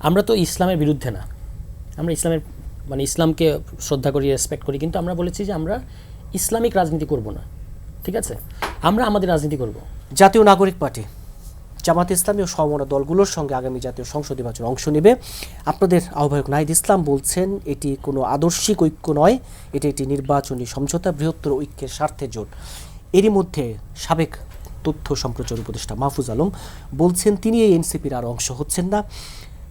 আমরা তো ইসলামের বিরুদ্ধে না, আমরা ইসলামের ইসলামকে শ্রদ্ধা করি, রেসপেক্ট করি, কিন্তু আমরা বলেছি যে আমরা ইসলামিক রাজনীতি করব না। ঠিক আছে, আমরা আমাদের রাজনীতি করব। জাতীয় নাগরিক পার্টি, জামাত ইসলামী ও সমমনা দলগুলোর সঙ্গে আগামী জাতীয় সংসদ নির্বাচনে অংশ নেবে। আপনাদের আহ্বায়ক নাহিদ ইসলাম বলছেন এটি কোনো আদর্শিক ঐক্য নয়, এটি একটি নির্বাচনী সমঝোতা, বৃহত্তর ঐক্যের স্বার্থে জোট। এরই মধ্যে সাবেক তথ্য সম্প্রচার উপদেষ্টা মাহফুজ আলম বলছেন তিনি এই এনসিপির আর অংশ হচ্ছেন না।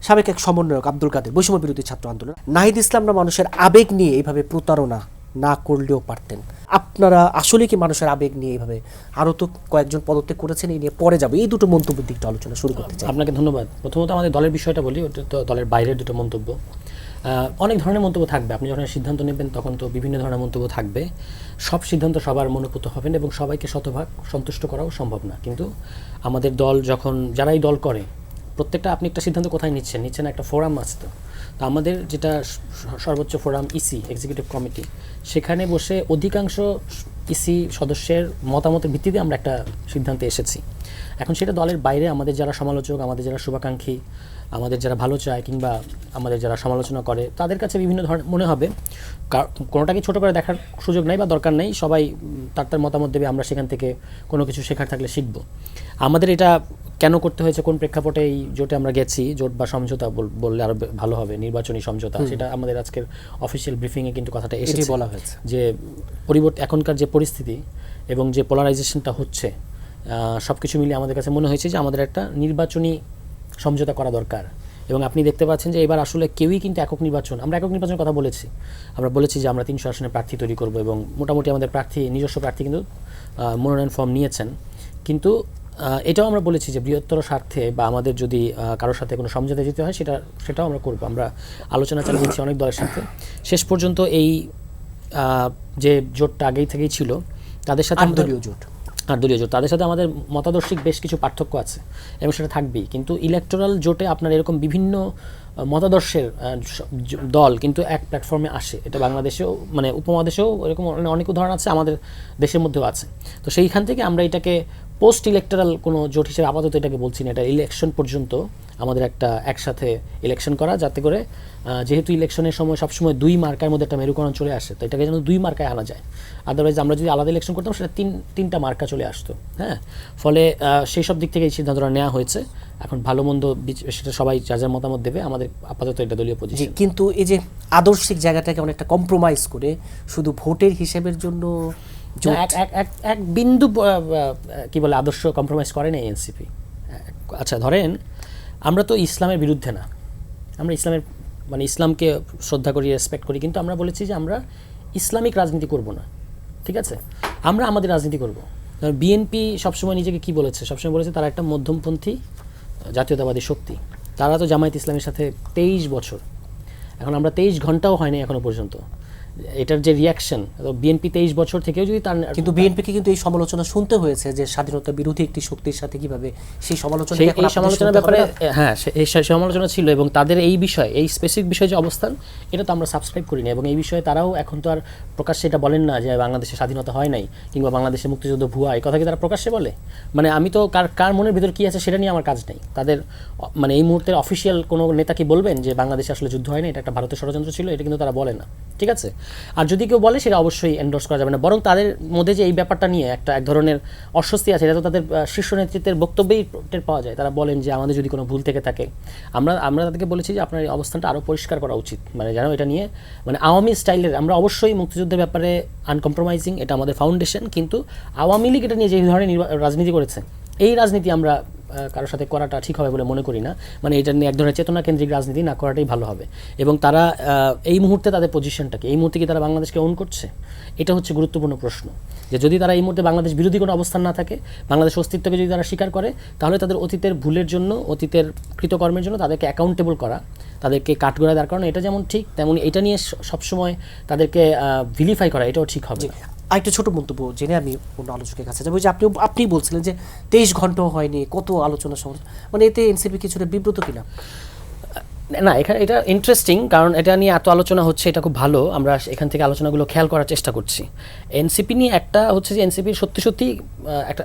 সাবেক এক সমন্বয়ক আব্দুল কাদের, বৈষম্য বিরোধী ছাত্র আন্দোলন, নাহিদ ইসলামরা মানুষের আবেগ নিয়ে এইভাবে প্রতারণা না করলেও পারতেন। আপনারা আসলে কি মানুষের আবেগ নিয়ে এইভাবে, আরও তো কয়েকজন পদত্যাগ করেছেন, এই নিয়ে পরে যাবো, এই দুটো মন্তব্যের দিকটা আলোচনা শুরু করতে চাই। আপনাকে ধন্যবাদ। প্রথমত আমাদের দলের বিষয়টা বলি, ওটা তো দলের বাইরের দুটো মন্তব্য। অনেক ধরনের মন্তব্য থাকবে, আপনি যখন সিদ্ধান্ত নেবেন তখন তো বিভিন্ন ধরনের মন্তব্য থাকবে। সব সিদ্ধান্ত সবার মনোপুত হবেন এবং সবাইকে শতভাগ সন্তুষ্ট করাও সম্ভব না। কিন্তু আমাদের দল যখন, যারাই দল করে, প্রত্যেকটা আপনি একটা সিদ্ধান্ত কোথায় নিচ্ছেন একটা ফোরাম আছে। তো আমাদের যেটা সর্বোচ্চ ফোরাম ইসি, এক্সিকিউটিভ কমিটি, সেখানে বসে অধিকাংশ ইসি সদস্যের মতামতের ভিত্তিতে আমরা একটা সিদ্ধান্তে এসেছি। এখন সেটা দলের বাইরে আমাদের যারা সমালোচক, আমাদের যারা শুভাকাঙ্ক্ষী, আমাদের যারা ভালো চায় কিংবা আমাদের যারা সমালোচনা করে, তাদের কাছে বিভিন্ন ধরনের মনে হবে, কোনোটাকে ছোটো করে দেখার সুযোগ নেই বা দরকার নেই, সবাই তার মতামত দেবে, আমরা সেখান থেকে কোনো কিছু শেখার থাকলে শিখব। আমাদের এটা কেন করতে হয়েছে, কোন প্রেক্ষাপটে এই জোটে আমরা গেছি, জোট বা সমঝোতা বললে আরও ভালো হবে, নির্বাচনী সমঝোতা, সেটা আমাদের আজকের অফিসিয়াল ব্রিফিংয়ে কিন্তু কথাটা এসেছে, বলা হয়েছে যে এখনকার যে পরিস্থিতি এবং যে পোলারাইজেশনটা হচ্ছে, সব কিছু মিলিয়ে আমাদের কাছে মনে হয়েছে যে আমাদের একটা নির্বাচনী সমঝোতা করা দরকার। এবং আপনি দেখতে পাচ্ছেন যে এবার আসলে কেউই কিন্তু একক নির্বাচনের কথা বলেছি। আমরা বলেছি যে আমরা 300 আসনে প্রার্থী তৈরি করব এবং মোটামুটি আমাদের নিজস্ব প্রার্থী কিন্তু মনোনয়ন ফর্ম নিয়েছেন। কিন্তু এটাও আমরা বলেছি যে বৃহত্তর স্বার্থে বা আমাদের যদি কারোর সাথে কোনো সমঝোতা যেতে হয় সেটাও আমরা করব। আমরা আলোচনা চালিয়েছি অনেক দলের সাথে। শেষ পর্যন্ত এই যে জোটটা আগেই থেকেই ছিল, তাদের সাথে দলীয় জোট, তাদের সাথে আমাদের মতাদর্শিক বেশ কিছু পার্থক্য আছে এবং সেটা থাকবেই। কিন্তু ইলেকটোরাল জোটে আপনার এরকম বিভিন্ন মতাদর্শের দল কিন্তু এক প্ল্যাটফর্মে আসে। এটা বাংলাদেশেও, উপমহাদেশেও এরকম অনেক উদাহরণ আছে, আমাদের দেশের মধ্যেও আছে। তো সেইখান থেকে আমরা এটাকে পোস্ট ইলেকটোরাল কোনো জোট হিসেবে আপাতত এটাকে বলছি না। এটা ইলেকশন পর্যন্ত আমাদের একটা একসাথে ইলেকশন করা, যাতে করে যেহেতু ইলেকশনের সময় সবসময় দুই মার্কার মধ্যে একটা মেরুকরণ চলে আসে, তো এটাকে যেন দুই মার্কায় আনা যায়। আদারওয়াইজ আমরা যদি আলাদা ইলেকশন করতাম সেটা তিনটা মার্কা চলে আসতো। হ্যাঁ, ফলে সেই সব দিক থেকে এই সিদ্ধান্তটা নেওয়া হয়েছে। এখন ভালো মন্দ সেটা সবাই যার যার মতামত দেবে। আমাদের আপাতত এটা দলীয় পজিশন। কিন্তু এই যে আদর্শিক জায়গাটাকে অনেকটা কম্প্রোমাইজ করে শুধু ভোটের হিসেবের জন্য এক বিন্দু কি বলে আদর্শ কম্প্রোমাইজ করে না এনসিপি। আচ্ছা, ধরেন আমরা তো ইসলামের বিরুদ্ধে না, আমরা ইসলামকে শ্রদ্ধা করি, রেসপেক্ট করি, কিন্তু আমরা বলেছি যে আমরা ইসলামিক রাজনীতি করব না। ঠিক আছে, আমরা আমাদের রাজনীতি করব। বিএনপি সবসময় নিজেকে কি বলেছে, সবসময় বলেছে তারা একটা মধ্যমপন্থী জাতীয়তাবাদী শক্তি। তারা তো জামায়াত ইসলামের সাথে 23 বছর, এখন আমরা 23 ঘন্টাও হয়নি এখনো পর্যন্ত। এটার যে রিয়াকশন, বিএনপি 23 বছর থেকেও যদি তার, কিন্তু বিএনপিকে কিন্তু এই সমালোচনা শুনতে হয়েছে যে স্বাধীনতা বিরোধী একটি শক্তির সাথে কিভাবে সেই সমালোচনার ব্যাপারে, হ্যাঁ, এই সমালোচনা ছিল। এবং তাদের এই বিষয়ে, এই স্পেসিফিক বিষয়ে যে অবস্থান, এটা তো আমরা সাবস্ক্রাইব করি না। এবং এই বিষয়ে তারাও এখন তো আর প্রকাশ্যে এটা বলেন না যে বাংলাদেশে স্বাধীনতা হয় নাই কিংবা বাংলাদেশে মুক্তিযুদ্ধ ভুয়া, এই কথা কি তারা প্রকাশ্যে বলে? আমি তো কার মনের ভিতর কী আছে সেটা নিয়ে আমার কাজ নেই। তাদের এই মুহূর্তের অফিসিয়াল কোনো নেতা কি বলবেন যে বাংলাদেশে আসলে যুদ্ধ হয় না, এটা একটা ভারতের ষড়যন্ত্র ছিল? এটা কিন্তু তারা বলে না। ঠিক আছে, আর যদি কেউ বলে সেটা অবশ্যই এন্ডোর্স করা যাবে না। বরং তাদের মধ্যে যে এই ব্যাপারটা নিয়ে এক ধরনের অস্বস্তি আছে, এটা তো তাদের শীর্ষ নেতৃত্বের বক্তব্যেই টের পাওয়া যায়। তারা বলেন যে আমাদের যদি কোনো ভুল থেকে থাকে, আমরা তাদেরকে বলেছি যে আপনার এই অবস্থানটা আরও পরিষ্কার করা উচিত। যেন এটা নিয়ে আওয়ামী স্টাইলের, আমরা অবশ্যই মুক্তিযুদ্ধের ব্যাপারে আনকম্প্রোমাইজিং, এটা আমাদের ফাউন্ডেশন। কিন্তু আওয়ামী লীগ এটা নিয়ে যে ধরনের রাজনীতি করেছে, এই রাজনীতি আমরা কারোর সাথে করাটা ঠিক হবে বলে মনে করি না। এটা নিয়ে এক ধরনের চেতনা কেন্দ্রিক রাজনীতি না করাটাই ভালো হবে। এবং তারা এই মুহূর্তে তাদের পজিশনটাকে, এই মুহূর্তে কি তারা বাংলাদেশকে ওন করছে, এটা হচ্ছে গুরুত্বপূর্ণ প্রশ্ন। যে যদি তারা এই মুহূর্তে বাংলাদেশ বিরোধী কোনো অবস্থান না থাকে, বাংলাদেশ অস্তিত্বকে যদি তারা স্বীকার করে, তাহলে তাদের অতীতের ভুলের জন্য, অতীতের কৃতকর্মের জন্য তাদেরকে অ্যাকাউন্টেবল করা, তাদেরকে কাঠগড়ায় দাঁড় করানো, এটা যেমন ঠিক, তেমন এটা নিয়ে সবসময় তাদেরকে ভিলিফাই করা, এটাও ঠিক হবে। আরেকটা ছোট মন্তব্য জেনে আমি অন্য আলোচকের কাছে যাবো। যে আপনি বলছিলেন যে 23 ঘন্টাও হয়নি, কত আলোচনা এতে এনসিপি কিছুটা বিব্রত কিনা? না এখানে এটা ইন্টারেস্টিং, কারণ এটা নিয়ে এত আলোচনা হচ্ছে, এটা খুব ভালো। আমরা এখান থেকে আলোচনাগুলো খেয়াল করার চেষ্টা করছি। এনসিপি নিয়ে একটা হচ্ছে যে এনসিপির সত্যি সত্যি একটা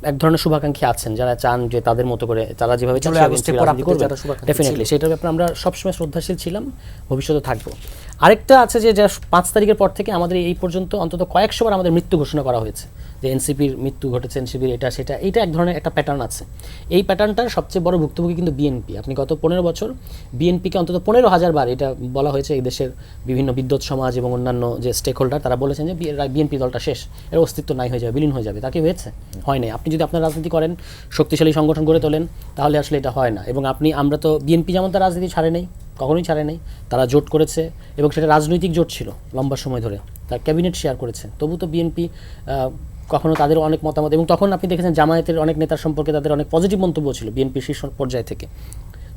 এক ধরনের শুভাকাঙ্ক্ষী আছেন যারা চান যে তাদের মতো করে তারা যেভাবে চান জুলাই আগস্টের পর আপনাদের যারা শুভাকাঙ্ক্ষী ডেফিনেটলি সেটার ব্যাপারে আমরা সবসময় শ্রদ্ধাশীল ছিলাম, ভবিষ্যতে থাকবো। আরেকটা আছে যে যা 5 তারিখের পর থেকে আমাদের এই পর্যন্ত অন্তত কয়েকশোবার আমাদের মৃত্যু ঘোষণা করা হয়েছে, যে এনসিপির মৃত্যু ঘটেছে, এনসিপির এটা সেটা, এইটা এক ধরনের একটা প্যাটার্ন আছে। এই প্যাটার্নটার সবচেয়ে বড় ভুক্তভোগী কিন্তু বিএনপি। আপনি গত 15 বছর বিএনপিকে অন্তত 15,000 বার এটা বলা হয়েছে, এই দেশের বিভিন্ন বিদ্যুৎ সমাজ এবং অন্যান্য যে স্টেক হোল্ডার তারা বলেছেন যে বিএনপি দলটা শেষ, এর অস্তিত্ব নাই হয়ে যাবে, বিলীন হয়ে যাবে। তাকে হয়েছে? হয় নাই। আপনি যদি আপনার রাজনীতি করেন, শক্তিশালী সংগঠন গড়ে তোলেন, তাহলে আসলে এটা হয় না। এবং আমরা তো বিএনপি যেমন তার রাজনীতি ছাড়ে নেই, কখনোই ছাড়ে নাই, তারা জোট করেছে এবং সেটা রাজনৈতিক জোট ছিল লম্বা সময় ধরে, তার ক্যাবিনেট শেয়ার করেছে। তবু তো বিএনপি কখনো তাদের অনেক মতামত, এবং তখন আপনি দেখেছেন জামায়াতের অনেক নেতার সম্পর্কে তাদের অনেক পজিটিভ মন্তব্য ছিল বিএনপির শীর্ষ পর্যায় থেকে।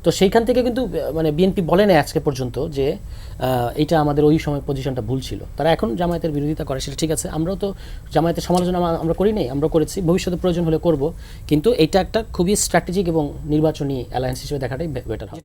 তো সেইখান থেকে কিন্তু মানে বিএনপি বলে নেয় আজকে পর্যন্ত যে এটা আমাদের ওই সময় পজিশনটা ভুল ছিল। তারা এখন জামায়াতের বিরোধিতা করে, সেটা ঠিক আছে। আমরাও তো জামায়াতের সমালোচনা আমরা করি নাই, আমরা করেছি, ভবিষ্যতে প্রয়োজন হলে করব। কিন্তু এটা একটা খুবই স্ট্র্যাটেজিক এবং নির্বাচনী অ্যালায়েন্স হিসেবে দেখাটাই বেটার হবে।